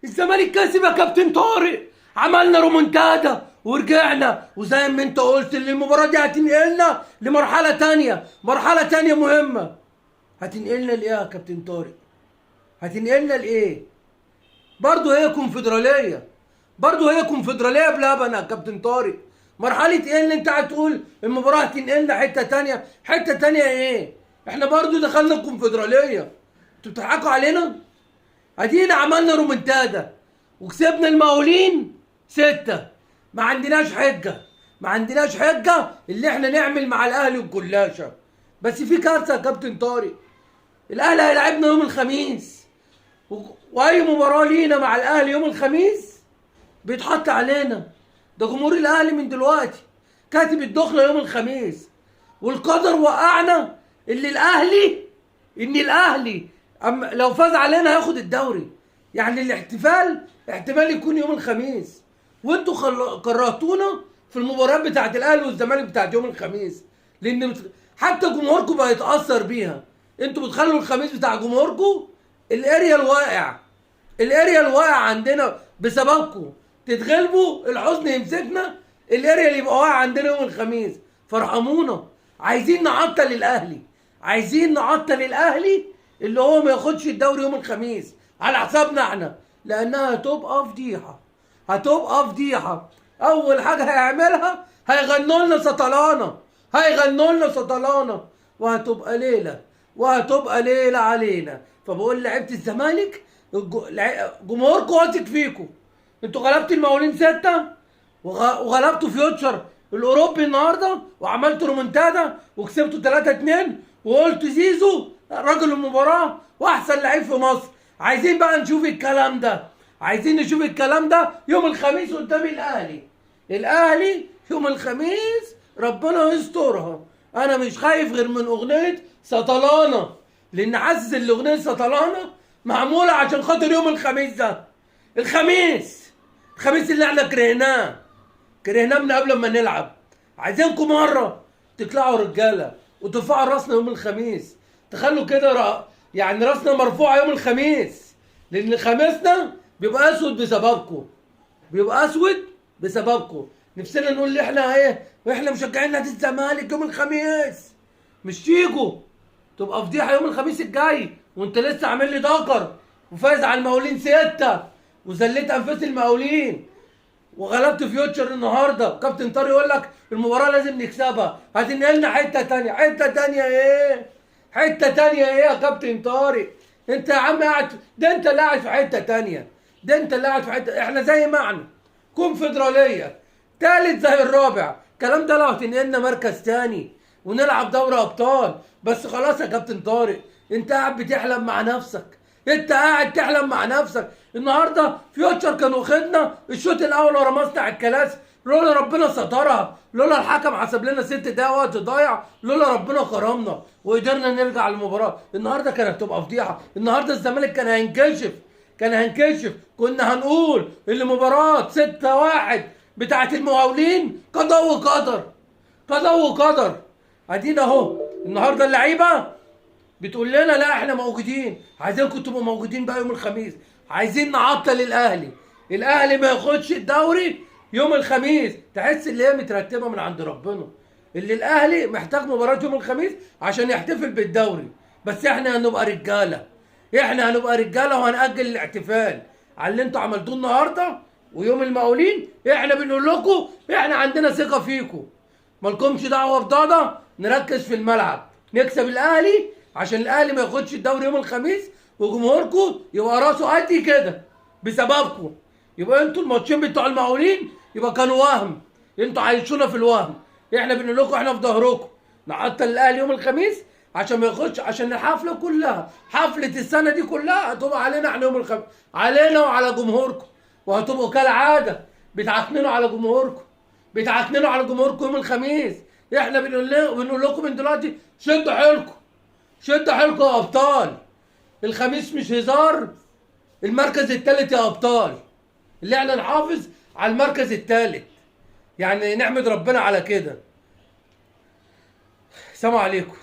الزمالك كسب يا كابتن طارق، عملنا رومونتادا ورجعنا، وزي ما انت قلت ان المباراه دي هتنقلنا لمرحله تانية، مرحله تانية مهمه. هتنقلنا لايه يا كابتن طارق؟ هتنقلنا لايه؟ برضه هي كونفدراليه، برضه هي كونفدراليه بلبن يا كابتن طارق. مرحله ايه اللي انت هتقول المباراه هتنقلنا حته تانية؟ حته تانية ايه؟ احنا برضه دخلنا الكونفدراليه، انتوا بتضحكوا علينا؟ ادينا عملنا رومنتادا وكسبنا المقاولين 6. ما عندناش حجه، ما عندناش حجه اللي احنا نعمل مع الاهلي والجلاشه. بس في كارثه يا كابتن طارق، الاهلي هيلاعبنا يوم الخميس، واي مباراه لينا مع الاهلي يوم الخميس بيتحط علينا. ده جمهور الاهلي من دلوقتي كاتب الدخله يوم الخميس، والقدر وقعنا اللي الاهلي لو فاز علينا هياخد الدوري. يعني الاحتفال احتمال يكون يوم الخميس، وانتوا كرهتونا في المباريات بتاعت الاهلي والزمالك بتاعت يوم الخميس، لان حتى جمهوركم بقى يتاثر بيها. انتوا بتخلوا الخميس بتاع جمهوركم الاريا الواقع، الاريا الواقع عندنا بسببكم، تتغلبوا الحزن يمسكنا، الاريا اللي يبقى واقع عندنا يوم الخميس. فارحمونا، عايزين نعطل الاهلي، عايزين نعطل الاهلي اللي هو ما ياخدش الدوري يوم الخميس على حسابنا احنا، لانها هتبقى فضيحه، هتبقى فضيحه. اول حاجه هيعملها هيغنوا لنا سطلانه، هيغنوا لنا سطلانه، وهتبقى ليله، وهتبقى ليله علينا. فبقول لعيبه الزمالك جمهوركم واثق فيكم، انتوا غلبتوا المقاولين 6 وغلبتوا فيوتشر الاوروبي النهارده وعملتوا رومنتادا وكسبتوا 3-2 وقلتوا زيزو راجل المباراه واحسن لعيب في مصر. عايزين بقى نشوف الكلام ده، عايزين نشوف الكلام ده يوم الخميس قدام الاهلي. الاهلي يوم الخميس ربنا يسترها. انا مش خايف غير من اغنيه سطلانه، لان حاسس ان اغنيه سطلانه معموله عشان خاطر يوم الخميس ده. الخميس اللي احنا كرهناه من قبل ما نلعب. عايزينكم مره تطلعوا رجاله وترفعوا راسنا يوم الخميس، تخلوا كده يعني راسنا مرفوعه يوم الخميس، لان خميسنا بيبقى اسود بسببكم، بيبقى اسود بسببكم. نفسنا نقول اللي احنا ايه، واحنا مشجعين نادي الزمالك يوم الخميس، مش تيجوا تبقى فضيحه يوم الخميس الجاي وانت لسه عامل لي دكر وفايز على المقاولين 6 وذليت انفاس المقاولين وغلبت فيوتشر النهارده. كابتن طارق يقول لك المباراه لازم نكسبها، هتنقلنا حته تانية. حته تانية ايه؟ حته تانية ايه يا كابتن طارق؟ انت يا عم قاعد، ده انت اللي قاعد في حته تانية، ده انت اللي قاعد في حته. احنا زي ما احنا كونفدراليه تالت زي الرابع. الكلام ده لو هتنقلنا مركز تاني ونلعب دوري ابطال. بس خلاص يا كابتن طارق، انت قاعد بتحلم مع نفسك، انت قاعد تحلم مع نفسك. النهارده فيوتشر كان واخدنا الشوط الاول ورا مصنع الكلاسيكو، لولا ربنا سترها، لولا الحكم حسب لنا 6 دقايق وقت ضايع، لولا ربنا كرمنا وقدرنا نرجع للمباراه. النهارده كانت هتبقى فضيحه، النهارده الزمالك كان هينكشف، كنا هنقول اللي مباراه 6-1 بتاعت المقاولين قضاء وقدر، قضاء وقدر. ادينا اهو النهارده اللعيبه بتقول لنا لا احنا موجودين، عايزينكم تبقوا موجودين بقى يوم الخميس. عايزين نعطل الاهلي ما ياخدش الدوري يوم الخميس. تحس ان هي مترتبه من عند ربنا، اللي الاهلي محتاج مباراه يوم الخميس عشان يحتفل بالدوري. بس احنا هنبقى رجاله، احنا هنبقى رجاله وهنأجل الاحتفال على اللي انتوا عملتوه النهارده ويوم المقاولين. احنا بنقول لكم احنا عندنا ثقه فيكم، مالكمش دعوه بضاده. نركز في الملعب، نكسب الاهلي عشان الاهلي ما ياخدش الدوري يوم الخميس، وجمهوركم يبقى راسه قد كده بسببكم. يبقى انتوا الماتشين بتوع المقاولين يبقى كانوا وهم، انتوا عايشونا في الوهم. احنا بنقول لكم احنا في ظهركم، نعطل الاهلي يوم الخميس عشان ما ياخدش، عشان الحفله كلها، حفله السنه دي كلها هتبقى علينا احنا يوم الخميس، علينا وعلى جمهوركم. وهتبقوا كالعاده بتعكننوا على جمهوركم، بتعكننوا على جمهوركم يوم الخميس. احنا بنقول لكم من دلوقتي شدوا حيلكم، شدوا حيلكم يا ابطال. الخميس مش هزار، المركز الثالث يا ابطال، اللي احنا نحافظ على المركز الثالث، يعني نحمد ربنا على كده. سلام عليكم.